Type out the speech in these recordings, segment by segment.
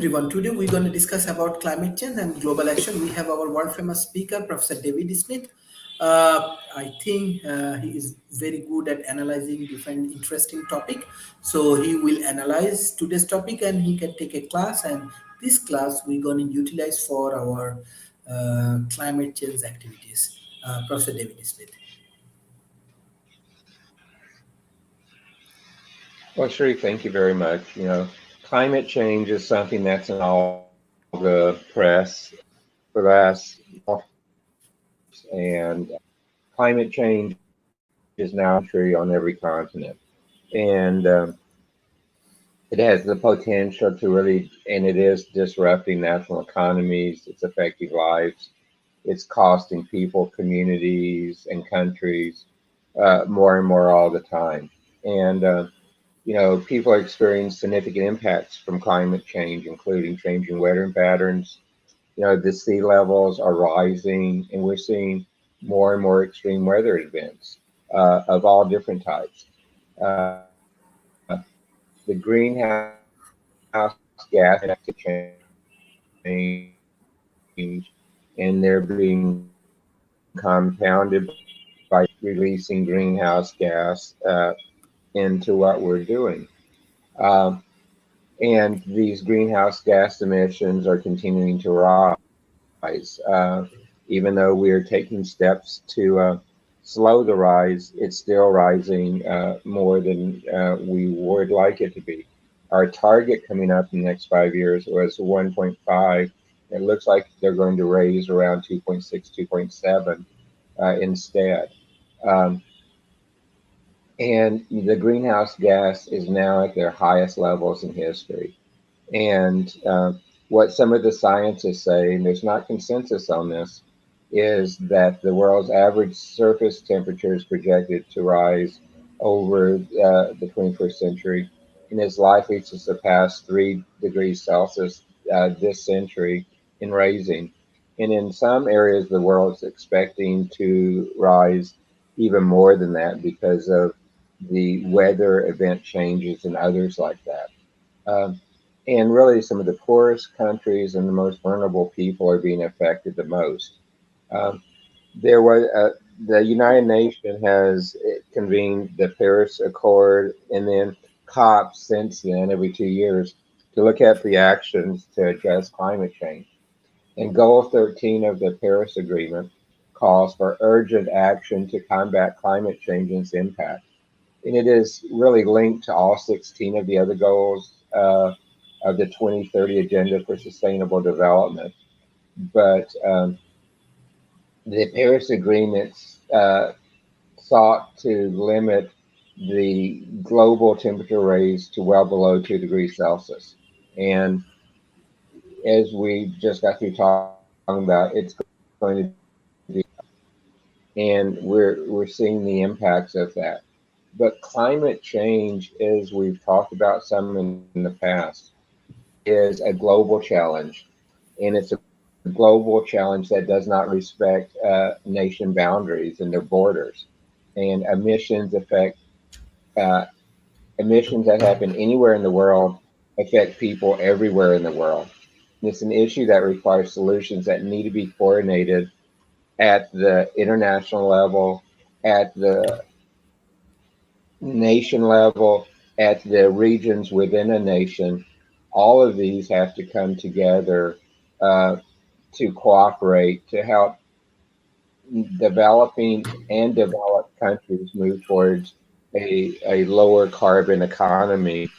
everyone. Today we're going to discuss about climate change and global action. We have our world famous speaker, Professor David Smith. I think he is very good at analyzing different interesting topic. So he will analyze today's topic and he can take a class. And this class we're going to utilize for our climate change activities. Professor David Smith. Well, Sharif, thank you very much. Climate change is something that's in all the press for the last and climate change is now true on every continent, and it has the potential to really, and it is disrupting national economies. It's affecting lives. It's costing people, communities, and countries more and more all the time, and people are experiencing significant impacts from climate change, including changing weather patterns. The sea levels are rising, and we're seeing more and more extreme weather events of all different types. Uh, the greenhouse gas change, and they're being compounded by releasing greenhouse gas into what we're doing. Um, and these greenhouse gas emissions are continuing to rise. Even though we are taking steps to slow the rise, it's still rising more than we would like it to be. Our target coming up in the next 5 years was 1.5. It looks like they're going to raise around 2.6, 2.7 instead. Um, and the greenhouse gas is now at their highest levels in history. And what some of the scientists say, and there's not consensus on this, is that the world's average surface temperature is projected to rise over the 21st century and is likely to surpass 3 degrees Celsius this century in raising. And in some areas, the world is expecting to rise even more than that because of the weather event changes and others like that. Um, and really, some of the poorest countries and the most vulnerable people are being affected the most. Um, there was the United Nations has convened the Paris Accord and then COP since then every 2 years to look at the actions to address climate change. And Goal 13 of the Paris Agreement calls for urgent action to combat climate change and its impact. And it is really linked to all 16 of the other goals of the 2030 Agenda for Sustainable Development. But the Paris Agreement sought to limit the global temperature rise to well below 2 degrees Celsius. And as we just got through talking about, it's going to be, and we're seeing the impacts of that. But climate change, as we've talked about some in the past, is a global challenge, and it's a global challenge that does not respect nation boundaries and their borders. And uh, emissions that happen anywhere in the world affect people everywhere in the world. And it's an issue that requires solutions that need to be coordinated at the international level, at the nation level, at the regions within a nation. All of these have to come together uh, to cooperate to help developing and developed countries move towards a lower carbon economy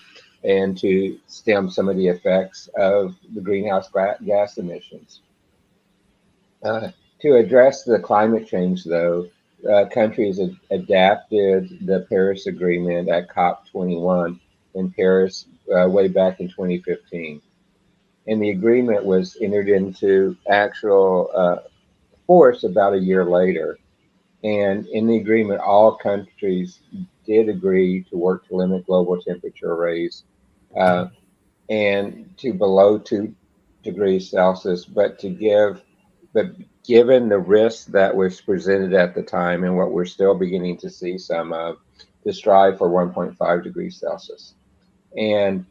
and to stem some of the effects of the greenhouse gas emissions. Uh, to address the climate change, though, countries adapted the Paris Agreement at COP21 in Paris way back in 2015. And the agreement was entered into actual force about a year later. And in the agreement, all countries did agree to work to limit global temperature rise uh, and to below 2 degrees Celsius, but given the risk that was presented at the time and what we're still beginning to see some of, to strive for 1.5 degrees Celsius. And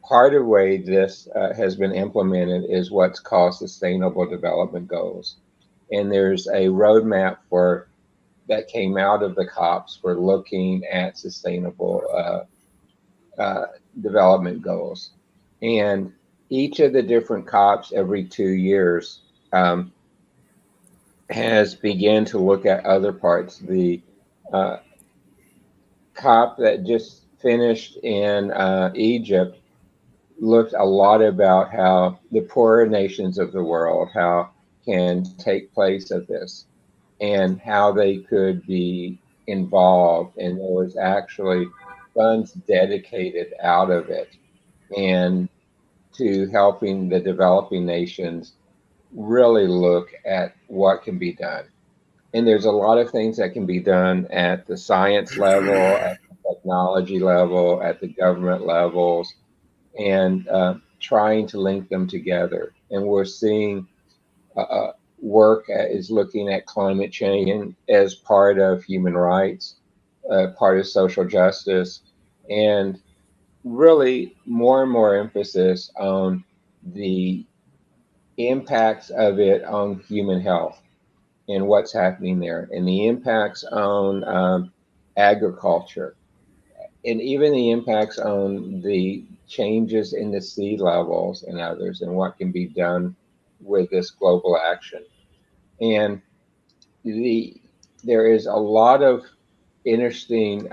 part of the way this has been implemented is what's called Sustainable Development Goals. And there's a roadmap for that came out of the COPs for looking at sustainable uh, development goals. And each of the different COPs every 2 years um, has begun to look at other parts. The uh, COP that just finished in Egypt looked a lot about how the poorer nations of the world, how can take place of this and how they could be involved. And there was actually funds dedicated out of it and to helping the developing nations really look at what can be done. And there's a lot of things that can be done at the science level, at the technology level, at the government levels, and trying to link them together. And we're seeing work is looking at climate change as part of human rights, part of social justice, and really more and more emphasis on the impacts of it on human health and what's happening there, and the impacts on agriculture, and even the impacts on the changes in the sea levels and others, and what can be done with this global action. And the there is a lot of interesting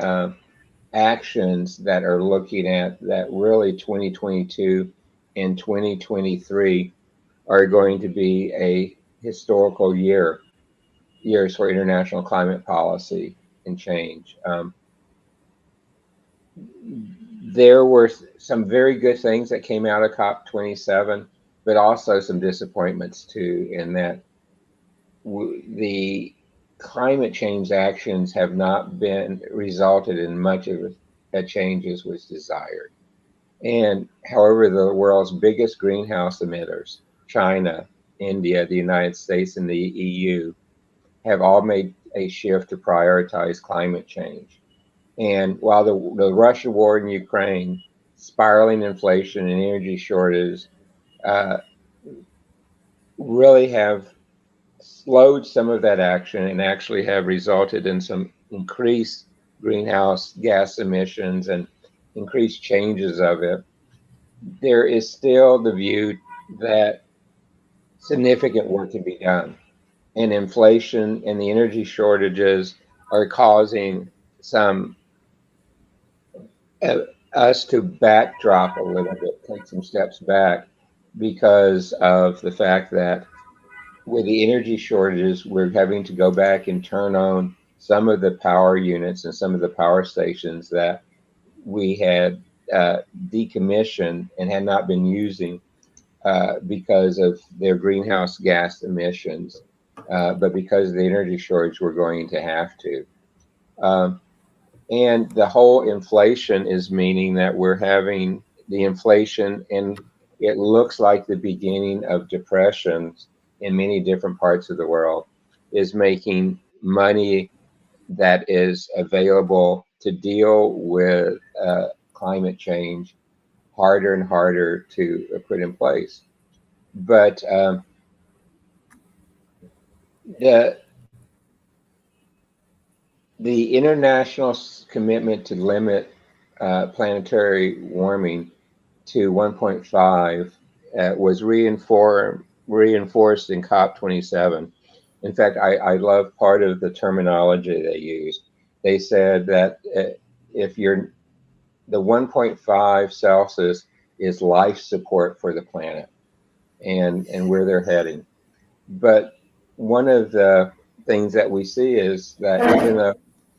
actions that are looking at that really 2022 and 2023 are going to be a historical years for international climate policy and change. There were some very good things that came out of COP27, but also some disappointments too, in that the climate change actions have not been resulted in much of a change as was desired. And however, the world's biggest greenhouse emitters, China, India, the United States, and the EU, have all made a shift to prioritize climate change. And while the Russia war in Ukraine, spiraling inflation, and energy shortages uh, really have slowed some of that action and actually have resulted in some increased greenhouse gas emissions and increased changes of it, there is still the view that significant work can be done. And inflation and the energy shortages are causing some uh, us to backdrop a little bit, take some steps back because of the fact that with the energy shortages, we're having to go back and turn on some of the power units and some of the power stations that we had decommissioned and had not been using because of their greenhouse gas emissions. But because of the energy shortage, we're going to have to. Um, and the whole inflation is meaning that we're having the inflation, and it looks like the beginning of depressions in many different parts of the world, is making money that is available to deal with climate change harder and harder to put in place. But the the international commitment to limit planetary warming to 1.5 was reinforced in COP27. In fact, I love part of the terminology they used. They said that if you're the 1.5 Celsius is life support for the planet and where they're heading. But one of the things that we see is that even though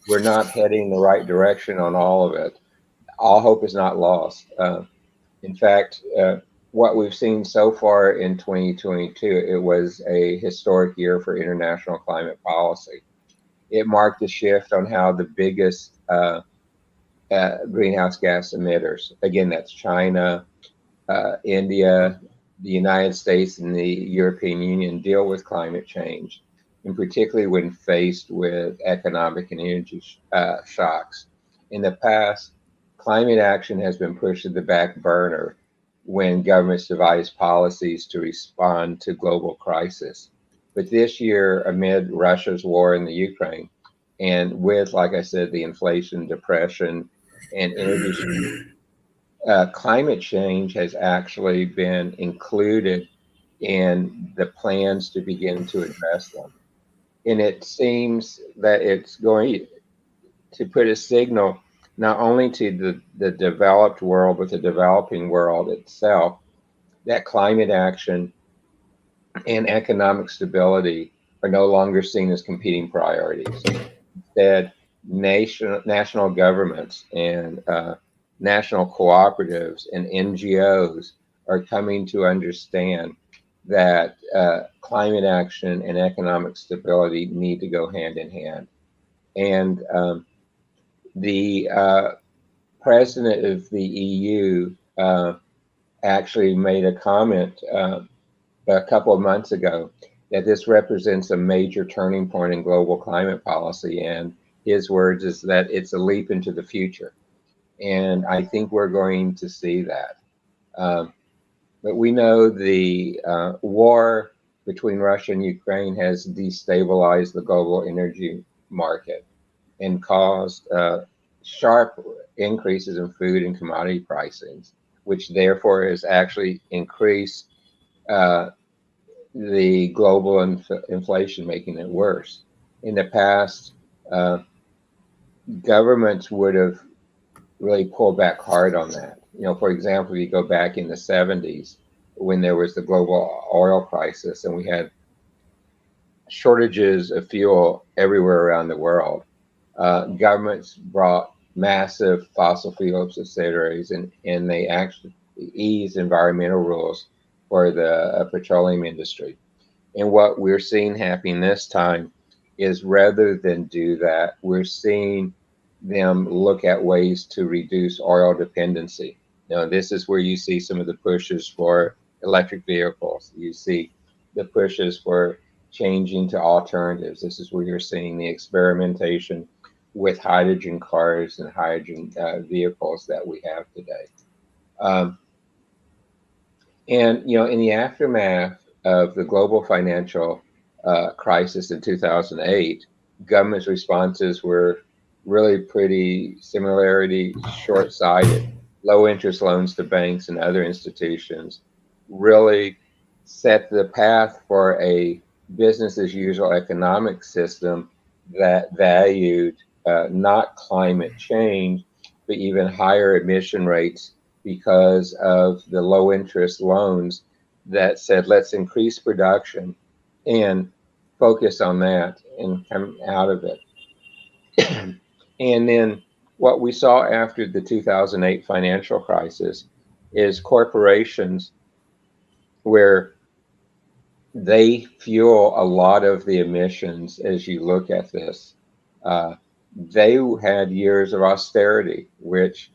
we're not heading the right direction on all of it, all hope is not lost. In fact, what we've seen so far in 2022, it was a historic year for international climate policy. It marked a shift on how the biggest greenhouse gas emitters, again, that's China, India, the United States, and the European Union, deal with climate change, and particularly when faced with economic and energy shocks. In the past, climate action has been pushed to the back burner when governments devise policies to respond to global crisis. But this year, amid Russia's war in the Ukraine, and with, like I said, the inflation, depression, and energy, climate change has actually been included in the plans to begin to address them. And it seems that it's going to put a signal not only to the developed world, but the developing world itself, that climate action and economic stability are no longer seen as competing priorities. Instead, national governments and national cooperatives and NGOs are coming to understand that climate action and economic stability need to go hand in hand. And the president of the EU actually made a comment a couple of months ago that this represents a major turning point in global climate policy. And his words is that it's a leap into the future. And I think we're going to see that. But we know the war between Russia and Ukraine has destabilized the global energy market and caused sharp increases in food and commodity pricings, which therefore has actually increased the global inflation, making it worse. In the past, uh, governments would have really pulled back hard on that. For example, you go back in the 70s when there was the global oil crisis and we had shortages of fuel everywhere around the world. Governments brought massive fossil fuel subsidies and they actually eased environmental rules for the petroleum industry. And what we're seeing happening this time is rather than do that, we're seeing them look at ways to reduce oil dependency. This is where you see some of the pushes for electric vehicles. You see the pushes for changing to alternatives. This is where you're seeing the experimentation with hydrogen cars and hydrogen vehicles that we have today. Um, and in the aftermath of the global financial crisis in 2008, government's responses were really pretty short-sighted. Low interest loans to banks and other institutions really set the path for a business as usual economic system that valued not climate change, but even higher emission rates because of the low interest loans that said, let's increase production and focus on that and come out of it. And then what we saw after the 2008 financial crisis is corporations where they fuel a lot of the emissions as you look at this. They had years of austerity, which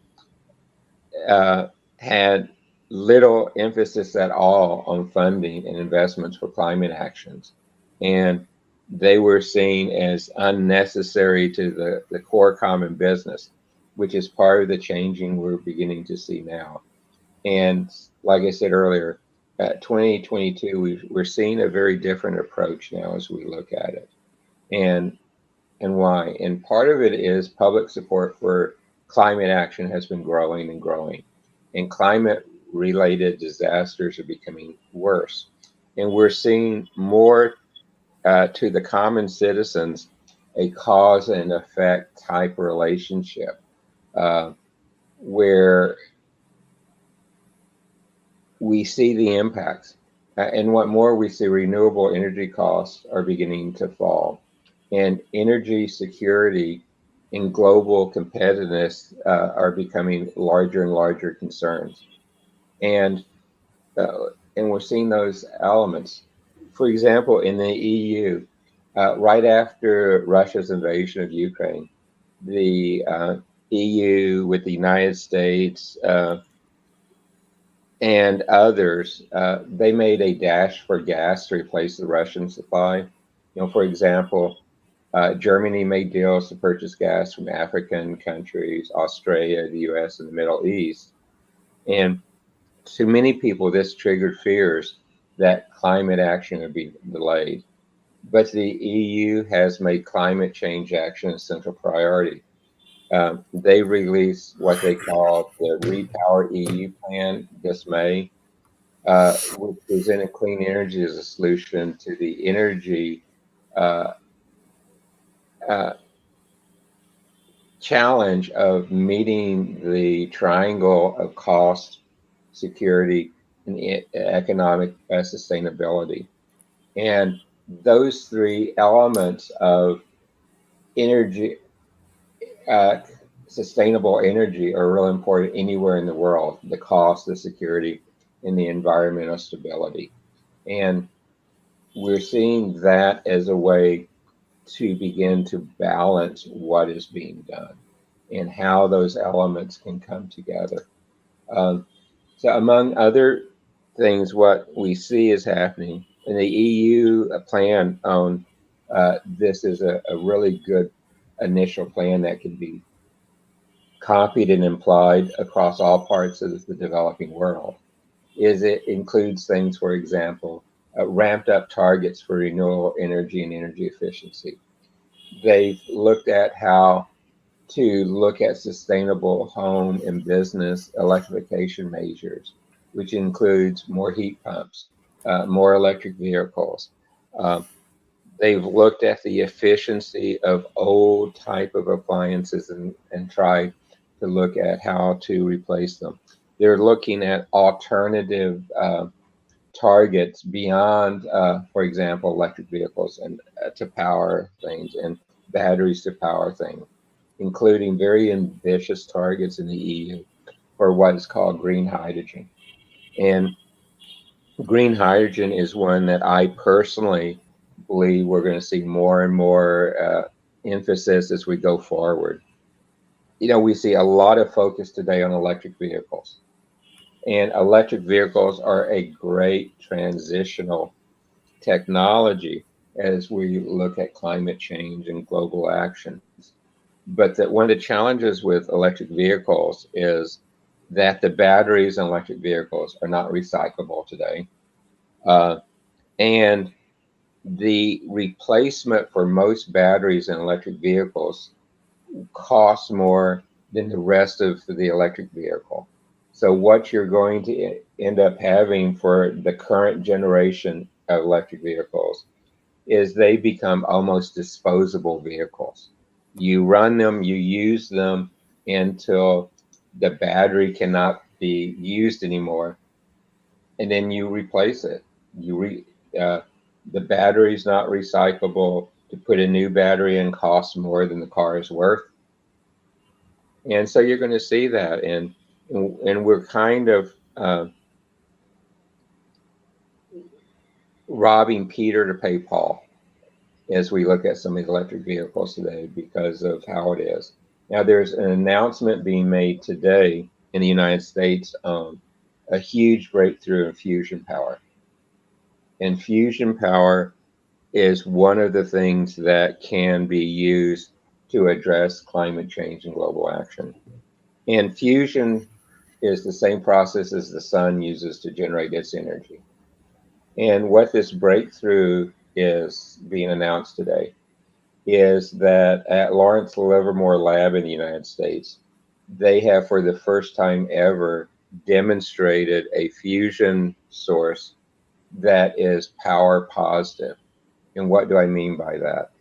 had little emphasis at all on funding and investments for climate actions. And they were seen as unnecessary to the core common business, which is part of the changing we're beginning to see now. And like I said earlier, 2022, we're seeing a very different approach now as we look at it. And why? And part of it is public support for climate action has been growing and growing, and climate related disasters are becoming worse. And we're seeing more to the common citizens a cause and effect type relationship uh, where we see the impacts. And what more, we see renewable energy costs are beginning to fall, and energy security and global competitiveness are becoming larger and larger concerns. And and we're seeing those elements. For example, in the EU, right after Russia's invasion of Ukraine, the EU with the United States and others, they made a dash for gas to replace the Russian supply. For example, Germany made deals to purchase gas from African countries, Australia, the US, and the Middle East. And to many people, this triggered fears that climate action would be delayed. But the EU has made climate change action a central priority. They released what they call the Repower EU plan this May, which presented clean energy as a solution to the energy uh, uh, challenge of meeting the triangle of cost, security, and economic sustainability. And those three elements of energy, uh, sustainable energy, are really important anywhere in the world: the cost, the security, and the environmental stability. And we're seeing that as a way to begin to balance what is being done and how those elements can come together. Um, so, among other things, what we see is happening in the EU plan on this is a really good initial plan that can be copied and implied across all parts of the developing world. Is it includes things, for example, ramped up targets for renewable energy and energy efficiency. They've looked at how to look at sustainable home and business electrification measures, which includes more heat pumps, more electric vehicles. Uh, they've looked at the efficiency of old type of appliances and tried to look at how to replace them. They're looking at alternative targets beyond, for example, electric vehicles and to power things and batteries to power things, including very ambitious targets in the EU for what is called green hydrogen. And green hydrogen is one that I personally believe we're going to see more and more emphasis as we go forward. You know, we see a lot of focus today on electric vehicles, and electric vehicles are a great transitional technology as we look at climate change and global actions. But that one of the challenges with electric vehicles is that the batteries in electric vehicles are not recyclable today. Uh, and the replacement for most batteries in electric vehicles costs more than the rest of the electric vehicle. So, what you're going to end up having for the current generation of electric vehicles is they become almost disposable vehicles. You run them, you use them until the battery cannot be used anymore, and then you replace it. You the battery is not recyclable. To put a new battery in costs more than the car is worth, and so you're going to see that, and we're kind of robbing Peter to pay Paul as we look at some of the electric vehicles today because of how it is. Now, there's an announcement being made today in the United States on a huge breakthrough in fusion power. And fusion power is one of the things that can be used to address climate change and global action. And fusion is the same process as the sun uses to generate its energy. And what this breakthrough is being announced today is that at Lawrence Livermore Lab in the United States, they have for the first time ever demonstrated a fusion source that is power positive. And what do I mean by that?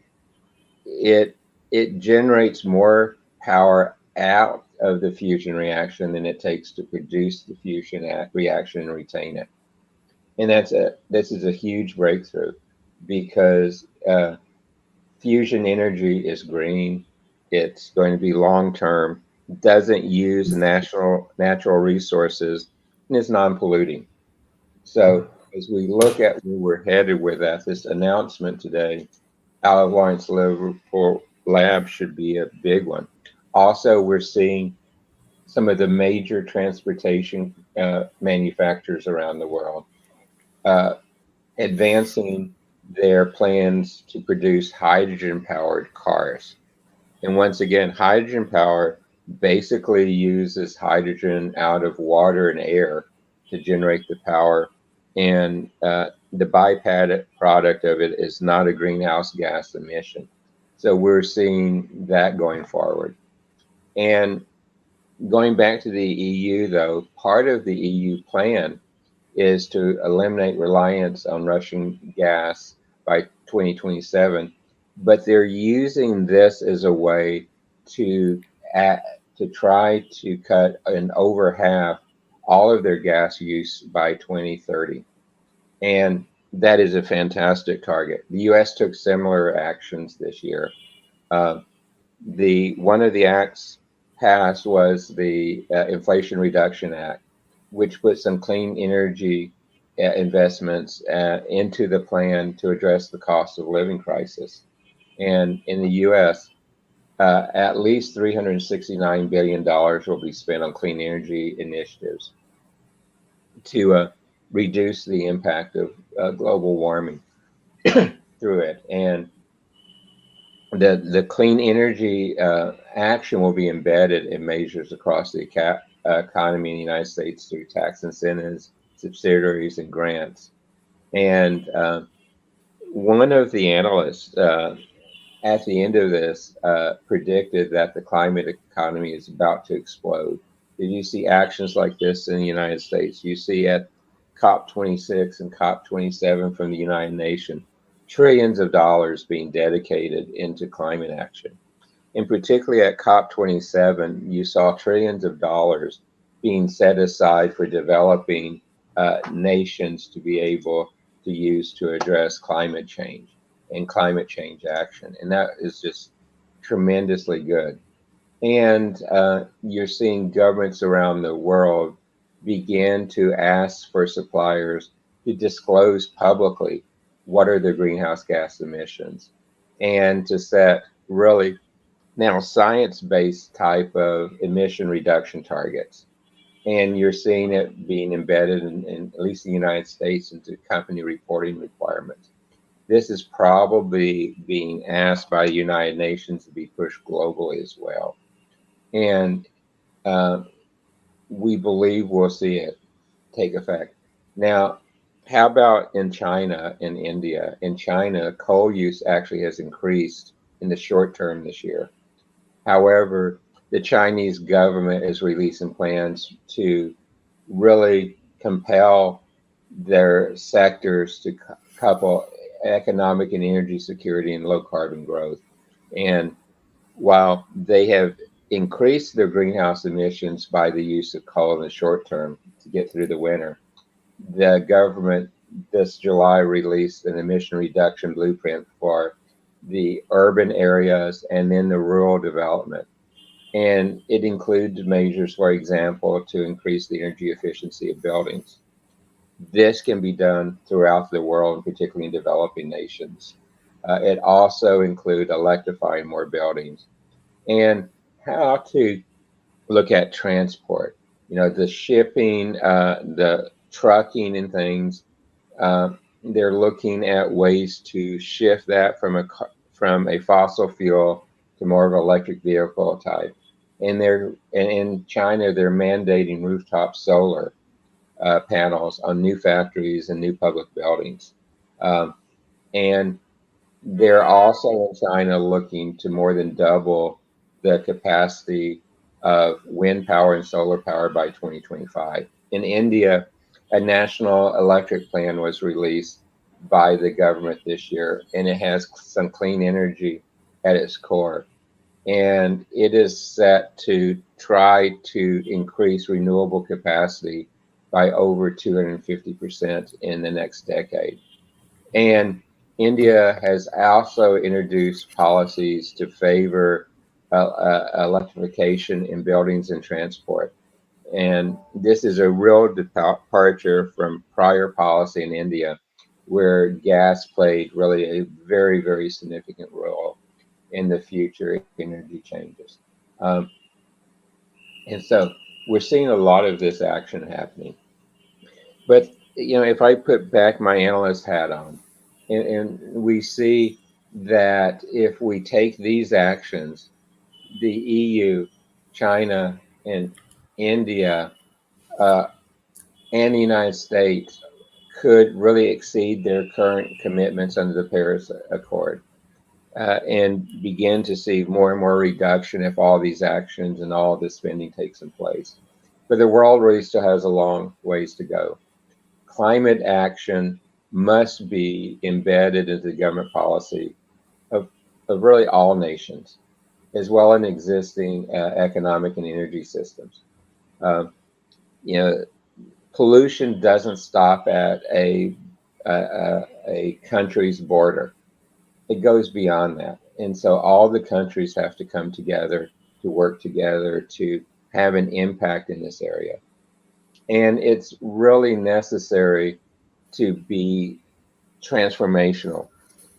It it generates more power out of the fusion reaction than it takes to produce the fusion reaction and retain it. And this is a huge breakthrough because fusion energy is green. It's going to be long term, doesn't use natural resources, and is non-polluting. So as we look at where we're headed with that, this announcement today out of Lawrence Liverpool Lab should be a big one. Also, we're seeing some of the major transportation manufacturers around the world uh, advancing their plans to produce hydrogen powered cars. And once again, hydrogen power basically uses hydrogen out of water and air to generate the power. And the byproduct of it is not a greenhouse gas emission. So we're seeing that going forward. And going back to the EU, though, part of the EU plan is to eliminate reliance on Russian gas by 2027, but they're using this as a way to add, to try to cut in over half all of their gas use by 2030. And that is a fantastic target. The US took similar actions this year. Uh, the one of the acts passed was the Inflation Reduction Act, which put some clean energy investments into the plan to address the cost of living crisis. And in the U.S., at least $369 billion will be spent on clean energy initiatives to reduce the impact of global warming through it. And the clean energy action will be embedded in measures across the economy in the United States through tax incentives, subsidiaries, and grants. And one of the analysts at the end of this predicted that the climate economy is about to explode. Did you see actions like this in the United States? You see at COP26 and COP27 from the United Nations, trillions of dollars being dedicated into climate action. And particularly at COP27, you saw trillions of dollars being set aside for developing nations to be able to use to address climate change and climate change action. And that is just tremendously good. And you're seeing governments around the world begin to ask for suppliers to disclose publicly what are their greenhouse gas emissions and to set really now science-based type of emission reduction targets. And you're seeing it being embedded in at least the United States into company reporting requirements. This is probably being asked by the United Nations to be pushed globally as well. And uh, we believe we'll see it take effect. Now, how about in China and India? In China, coal use actually has increased in the short term this year. However, the Chinese government is releasing plans to really compel their sectors to couple economic and energy security and low carbon growth. And while they have increased their greenhouse emissions by the use of coal in the short term to get through the winter, the government this July released an emission reduction blueprint for the urban areas and then the rural development. And it includes measures, for example, to increase the energy efficiency of buildings. This can be done throughout the world, and particularly in developing nations. It also includes electrifying more buildings and how to look at transport. You know, the shipping, the trucking, and things. Uh, they're looking at ways to shift that from a fossil fuel to more of an electric vehicle type. And in China, they're mandating rooftop solar panels on new factories and new public buildings. Um, and they're also in China looking to more than double the capacity of wind power and solar power by 2025. In India, a national electric plan was released by the government this year, and it has some clean energy at its core. And it is set to try to increase renewable capacity by over 250% in the next decade. And India has also introduced policies to favor electrification in buildings and transport. And this is a real departure from prior policy in India, where gas played really a very, very significant role in the future energy changes. Um, and so we're seeing a lot of this action happening. But, you know, if I put back my analyst hat on, And we see that if we take these actions, the EU, China, and India, uh, and the United States could really exceed their current commitments under the Paris Accord, and begin to see more and more reduction if all these actions and all this spending takes in place. But the world really still has a long ways to go. Climate action must be embedded into the government policy of, of really all nations, as well as existing economic and energy systems. Um, you know, pollution doesn't stop at a country's border. It goes beyond that. And so all the countries have to come together to work together to have an impact in this area. And it's really necessary to be transformational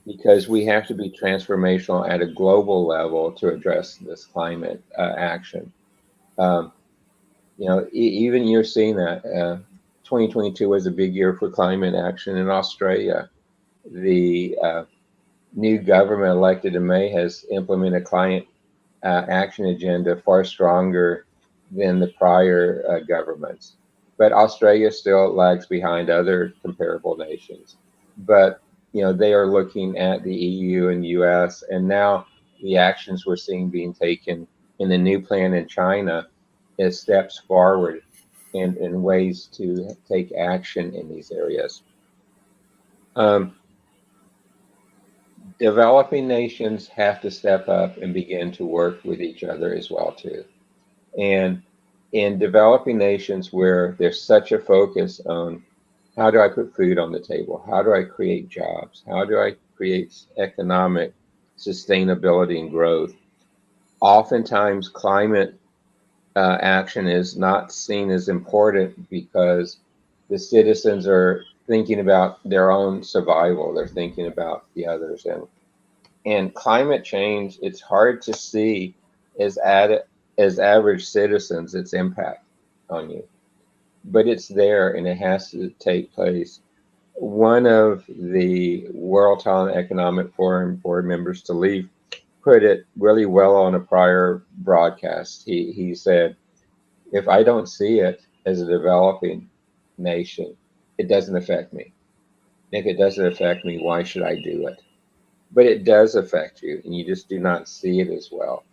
because we have to be transformational at a global level to address this climate action. Um, even you're seeing that 2022 was a big year for climate action in Australia. The new government elected in May has implemented a climate action agenda far stronger than the prior governments. But Australia still lags behind other comparable nations. But they are looking at the EU and US, and now the actions we're seeing being taken in the new plan in China is steps forward in ways to take action in these areas. Um, Developing nations have to step up and begin to work with each other as well too. And in developing nations where there's such a focus on how do I put food on the table? How do I create jobs? How do I create economic sustainability and growth? Oftentimes, climate action is not seen as important because the citizens are thinking about their own survival. They're thinking about the others. And climate change, it's hard to see as as average citizens its impact on you, but it's there and it has to take place. One of the World Talent Economic Forum board members, to leave, put it really well on a prior broadcast. He said, if I don't see it as a developing nation, it doesn't affect me. If it doesn't affect me, why should I do it? But it does affect you, and you just do not see it as well.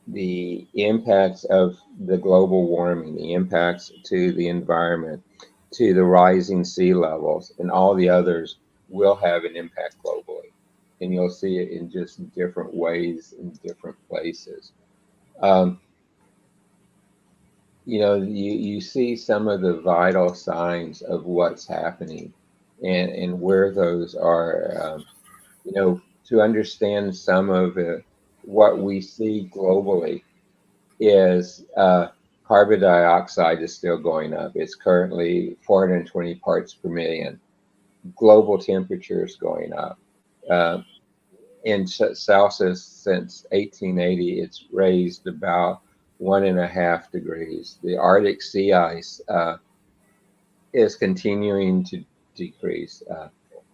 The impacts of the global warming, the impacts to the environment, to the rising sea levels, and all the others will have an impact globally. And you'll see it in just different ways in different places. Um, you see some of the vital signs of what's happening and where those are. To understand some of what we see globally is carbon dioxide is still going up. It's currently 420 parts per million. Global temperature is going up. Uh, in Celsius since 1880, it's raised about 1.5 degrees. The Arctic sea ice is continuing to decrease.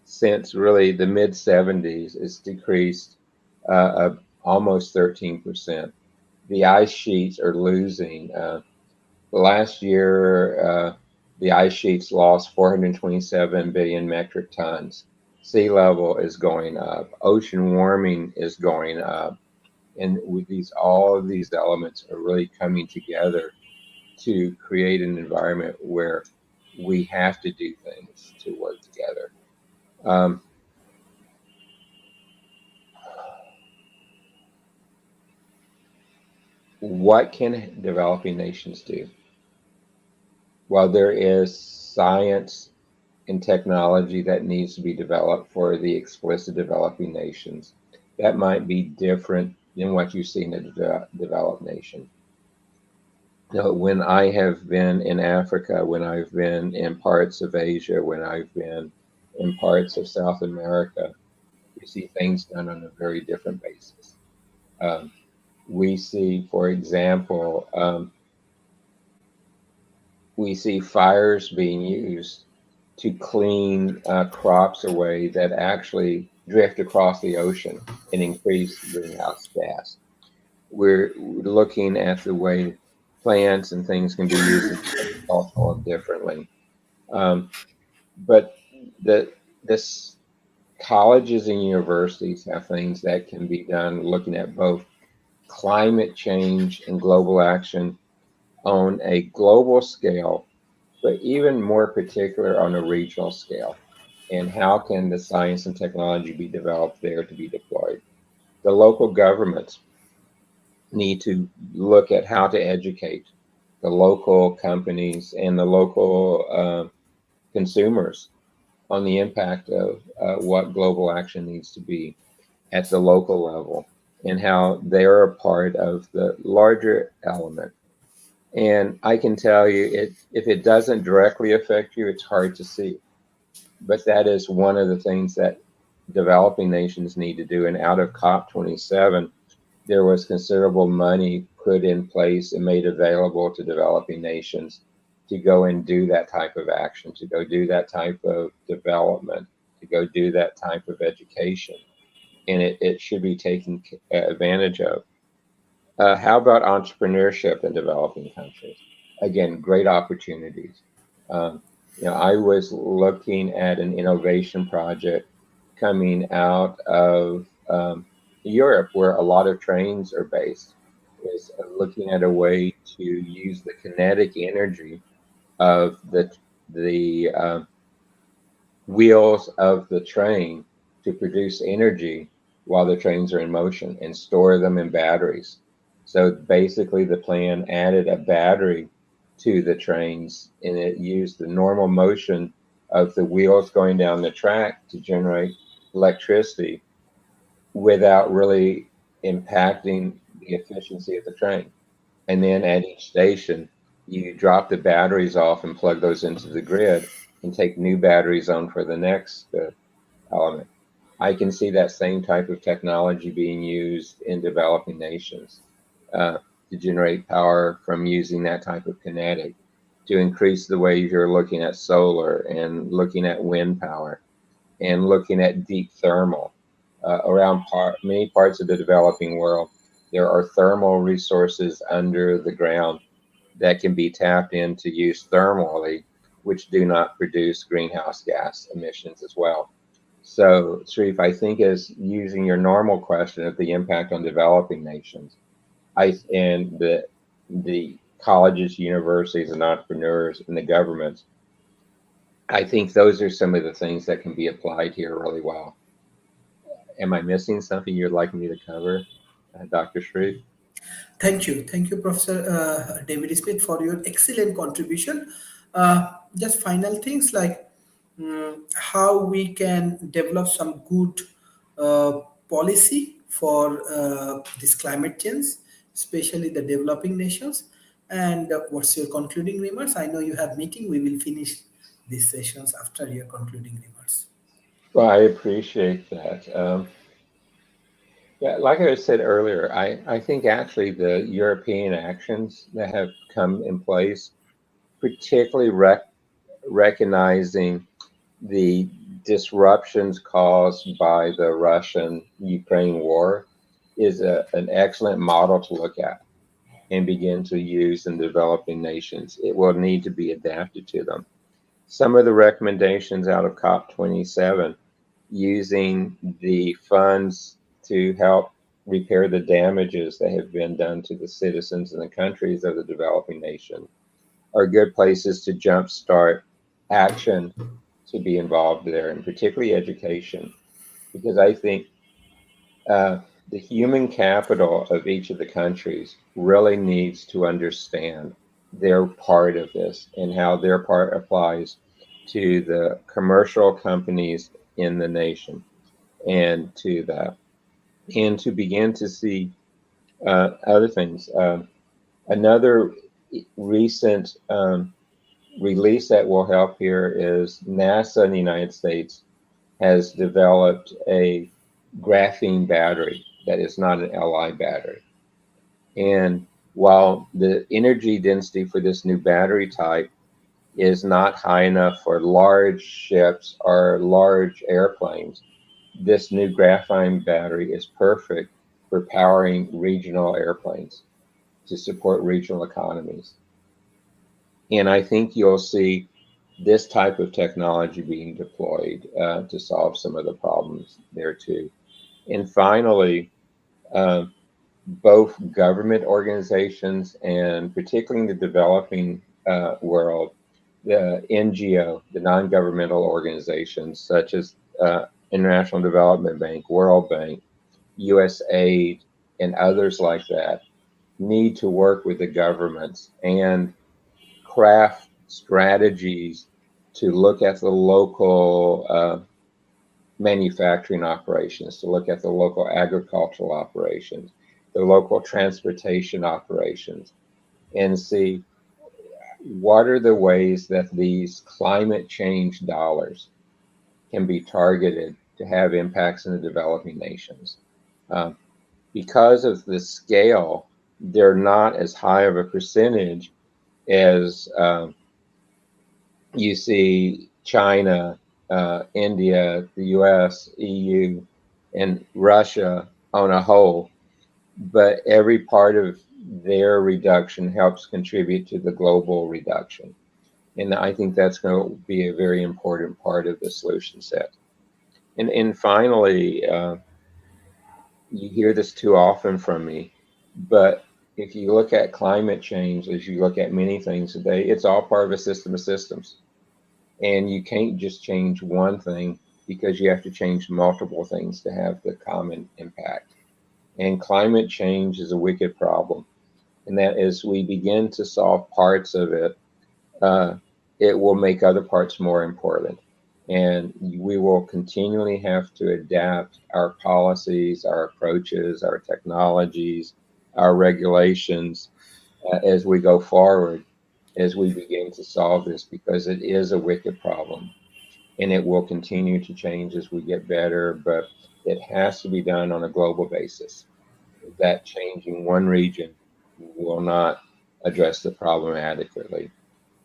Since really the mid 70s, it's decreased almost 13%. The ice sheets are losing. Last year, the ice sheets lost 427 billion metric tons. Sea level is going up. Ocean warming is going up. And with all of these elements are really coming together to create an environment where we have to do things to work together. Um, what can developing nations do? Well, there is science and technology that needs to be developed for the explicit developing nations. That might be different than what you see in a developed nation. When I have been in Africa, when I've been in parts of Asia, when I've been in parts of South America, we see things done on a very different basis. Um, we see, for example, we see fires being used to clean crops away that actually drift across the ocean and increase greenhouse gas. We're looking at the way plants and things can be used in agricultural differently. Um, but the this colleges and universities have things that can be done looking at both climate change and global action on a global scale, but even more particular on a regional scale. And how can the science and technology be developed there to be deployed? The local governments need to look at how to educate the local companies and the local consumers on the impact of what global action needs to be at the local level and how they're a part of the larger element. And I can tell you, if it doesn't directly affect you, it's hard to see. But that is one of the things that developing nations need to do. And out of COP27, there was considerable money put in place and made available to developing nations to go and do that type of action, to go do that type of development, to go do that type of education. And it should be taken advantage of. How about entrepreneurship in developing countries? Again, great opportunities. Um, I was looking at an innovation project coming out of Europe, where a lot of trains are based, is looking at a way to use the kinetic energy of the wheels of the train to produce energy while the trains are in motion and store them in batteries. So basically, the plan added a battery to the trains and it used the normal motion of the wheels going down the track to generate electricity without really impacting the efficiency of the train. And then at each station, you drop the batteries off and plug those into the grid and take new batteries on for the next element. I can see that same type of technology being used in developing nations uh, to generate power from using that type of kinetic to increase the way you're looking at solar and looking at wind power and looking at deep thermal around many parts of the developing world. There are thermal resources under the ground that can be tapped in to use thermally, which do not produce greenhouse gas emissions as well. So, Sharif, I think as using your normal question of the impact on developing nations, and the colleges, universities, and entrepreneurs and the governments, I think those are some of the things that can be applied here really well. Am I missing something you'd like me to cover, Dr. Sharif? Thank you, Professor David Smith, for your excellent contribution. Just final things like how we can develop some good policy for this climate change, especially the developing nations. And what's your concluding remarks? I know you have meeting. We will finish these sessions after your concluding remarks. Well, I appreciate that. Yeah, like I said earlier, I think actually the European actions that have come in place, particularly recognizing the disruptions caused by the Russian Ukraine war, is an excellent model to look at and begin to use in developing nations. It will need to be adapted to them. Some of the recommendations out of COP27, using the funds to help repair the damages that have been done to the citizens and the countries of the developing nation, are good places to jumpstart action to be involved there, and particularly education, because I think uh, the human capital of each of the countries really needs to understand their part of this and how their part applies to the commercial companies in the nation and to begin to see other things. Another recent release that will help here is NASA in the United States has developed a graphene battery that is not an Li battery. And while the energy density for this new battery type is not high enough for large ships or large airplanes. This new graphite battery is perfect for powering regional airplanes to support regional economies. And I think you'll see this type of technology being deployed to solve some of the problems there too. And finally, uh, both government organizations and particularly in the developing world, the NGO, the non-governmental organizations such as International Development Bank, World Bank, USAID, and others like that need to work with the governments and craft strategies to look at the local manufacturing operations, to look at the local agricultural operations, the local transportation operations, and see what are the ways that these climate change dollars can be targeted to have impacts in the developing nations. Um, because of the scale, they're not as high of a percentage as you see China, India, the US, EU, and Russia on a whole, but every part of their reduction helps contribute to the global reduction. And I think that's going to be a very important part of the solution set. And finally, you hear this too often from me, but if you look at climate change, as you look at many things today, it's all part of a system of systems. And you can't just change one thing because you have to change multiple things to have the common impact. And climate change is a wicked problem. And that as we begin to solve parts of it, uh, it will make other parts more important. And we will continually have to adapt our policies, our approaches, our technologies, our regulations as we go forward, as we begin to solve this, because it is a wicked problem and it will continue to change as we get better, but it has to be done on a global basis. That changing one region will not address the problem adequately.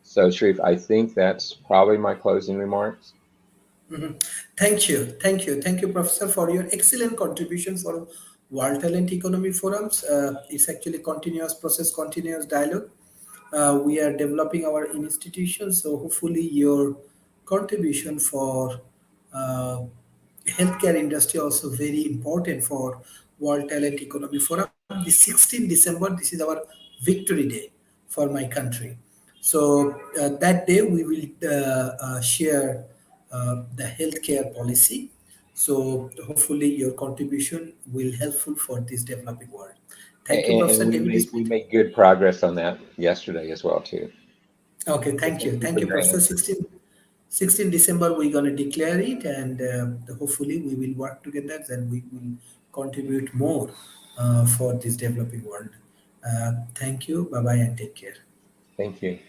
So, Sharif, I think that's probably my closing remarks. Mhm. Thank you, Professor, for your excellent contribution for World Talent Economy Forums. It's actually continuous process, continuous dialogue. We are developing our institution, so hopefully your contribution for uh, healthcare industry also very important for World Talent Economy Forum. The 16th December, this is our victory day for my country. So that day we will share the healthcare policy. So hopefully your contribution will helpful for this developing world. Thank you, And Professor we David made we Smith. made good progress on that yesterday as well too. Okay, So thank you thank for you, your Professor. answers. 16 December we're gonna declare it, and hopefully we will work together. Then we will contribute more for this developing world. Thank you. Bye bye, and take care. Thank you.